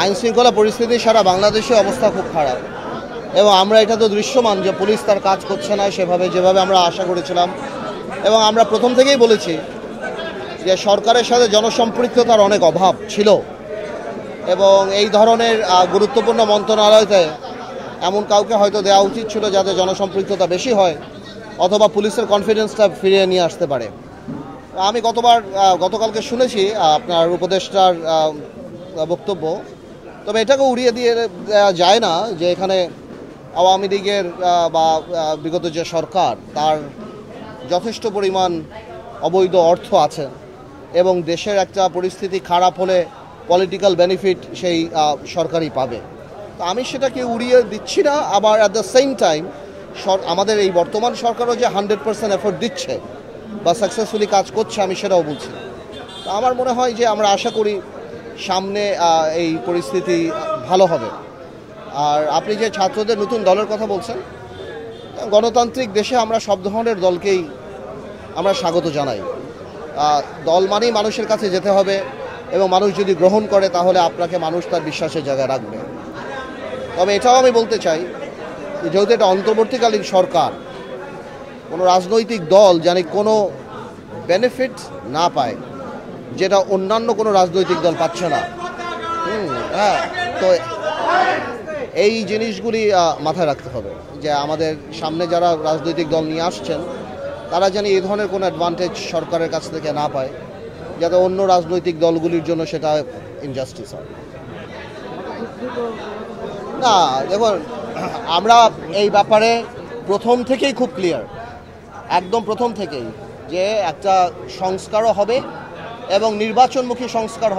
আইনশৃঙ্খলা পরিস্থিতি সারা বাংলাদেশে অবস্থা খুব খারাপ এবং আমরা এটা তো দৃশ্যমান যে পুলিশ তার কাজ করছে না সেভাবে যেভাবে আমরা আশা করেছিলাম। এবং আমরা প্রথম থেকেই বলেছি যে সরকারের সাথে জনসম্পৃক্ততার অনেক অভাব ছিল এবং এই ধরনের গুরুত্বপূর্ণ মন্ত্রণালয়তে এমন কাউকে হয়তো দেওয়া উচিত ছিল যাতে জনসম্পৃক্ততা বেশি হয় অথবা পুলিশের কনফিডেন্সটা ফিরিয়ে নিয়ে আসতে পারে। আমি গতকালকে শুনেছি আপনার উপদেষ্টার বক্তব্য, তবে এটাকে উড়িয়ে দিয়ে দেওয়া যায় না যে এখানে আওয়ামী লীগের বা বিগত যে সরকার তার যথেষ্ট পরিমাণ অবৈধ অর্থ আছে এবং দেশের একটা পরিস্থিতি খারাপ হলে পলিটিক্যাল বেনিফিট সেই সরকারই পাবে। তো আমি সেটাকে উড়িয়ে দিচ্ছি না, আবার অ্যাট দ্য সেম টাইম আমাদের এই বর্তমান সরকারও যে 100% এফোর্ট দিচ্ছে বা সাকসেসফুলি কাজ করছে আমি সেটাও বলছি। তো আমার মনে হয় যে আমরা আশা করি সামনে এই পরিস্থিতি ভালো হবে। আর আপনি যে ছাত্রদের নতুন দলের কথা বলছেন, গণতান্ত্রিক দেশে আমরা সব ধরনের দলকেই আমরা স্বাগত জানাই। দল মানেই মানুষের কাছে যেতে হবে এবং মানুষ যদি গ্রহণ করে তাহলে আপনাকে মানুষ তার বিশ্বাসের জায়গায় রাখবে। তবে এটাও আমি বলতে চাই যে যেহেতু এটা অন্তর্বর্তীকালীন সরকার, কোনো রাজনৈতিক দল যেন কোনো বেনিফিট না পায় যেটা অন্যান্য কোনো রাজনৈতিক দল পাচ্ছে না। হ্যাঁ, তো এই জিনিসগুলি মাথায় রাখতে হবে যে আমাদের সামনে যারা রাজনৈতিক দল নিয়ে আসছেন তারা যেন এই ধরনের কোনো অ্যাডভান্টেজ সরকারের কাছ থেকে না পায় যাতে অন্য রাজনৈতিক দলগুলির জন্য সেটা ইনজাস্টিস হয়। না দেখুন, আমরা এই ব্যাপারে প্রথম থেকেই খুব ক্লিয়ার, একদম প্রথম থেকেই, যে একটা সংস্কারও হবে এবং নির্বাচনমুখী সংস্কার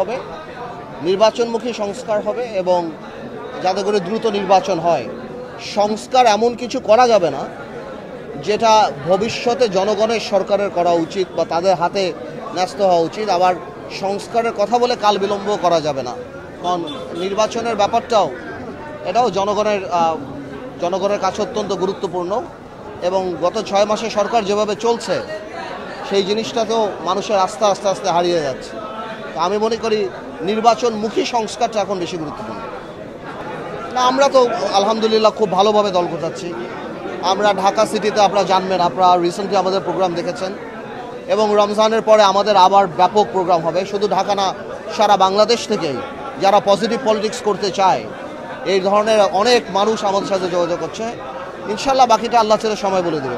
হবে এবং যাতে করে দ্রুত নির্বাচন হয়। সংস্কার এমন কিছু করা যাবে না যেটা ভবিষ্যতে জনগণের সরকারের করা উচিত বা তাদের হাতে ন্যস্ত হওয়া উচিত। আবার সংস্কারের কথা বলে কাল বিলম্ব করা যাবে না, কারণ নির্বাচনের ব্যাপারটাও এটাও জনগণের কাছে অত্যন্ত গুরুত্বপূর্ণ এবং গত 6 মাসে সরকার যেভাবে চলছে সেই জিনিসটাতেও মানুষের আস্থা আস্তে আস্তে হারিয়ে যাচ্ছে। তো আমি মনে করি নির্বাচনমুখী সংস্কারটা এখন বেশি গুরুত্বপূর্ণ। না, আমরা তো আলহামদুলিল্লাহ খুব ভালোভাবে দল গোছাচ্ছি। আমরা ঢাকা সিটিতে, আপনারা জানবেন, আপনারা রিসেন্টলি আমাদের প্রোগ্রাম দেখেছেন এবং রমজানের পরে আমাদের আবার ব্যাপক প্রোগ্রাম হবে। শুধু ঢাকা না, সারা বাংলাদেশ থেকেই যারা পজিটিভ পলিটিক্স করতে চায় এই ধরনের অনেক মানুষ আমাদের সাথে যোগাযোগ করছে। ইনশাল্লাহ বাকিটা আল্লাহ ছেড়ে সময় বলে দেবে।